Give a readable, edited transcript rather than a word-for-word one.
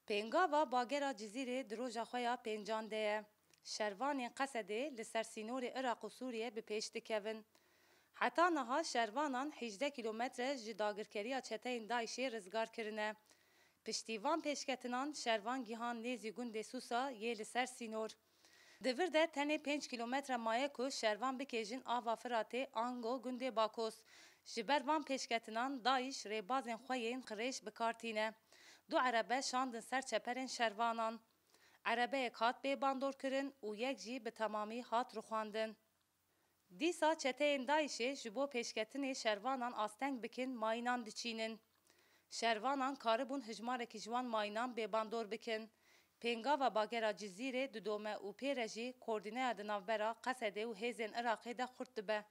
Pêngava bagera Cizîrê di roja xwe ya pêncan de ye. Şervanên Qesedê li ser sînorê Iraq û Sûriye bi pêş dikevin. Heta niha şervanan 18 kilometre ji dagirkeriya çeteyên DAIŞ'ê rizgarkirine. Piştî van pêşketinan şervan gihan nêzî gundê Sûsa yê li ser sînor. Di vir de tenê 5 kilometre maye ku şervan bikêjin ava Firatê Ango gundê Bakos. Ji ber van pêşketinan DAIŞ rêbazên xwe yên qirêj bikartîne. Du erebe şandin ser çeperên şervanan. Erebeyek hat bêbandorkirin û yek jî bi temamî hat rûxandin. Dîsa çeteyên DAIŞê ji bo pêşketinê şervanan asteng bikin mayînan diçînin. Şervanan karibûn hijmarekî ji wan mayînan bêbandor bikin. Pêngava bagera Cizîrê didome û pê re jî koordîneya di navbera Qesedê û hêzên Iraqê de xurt dibe.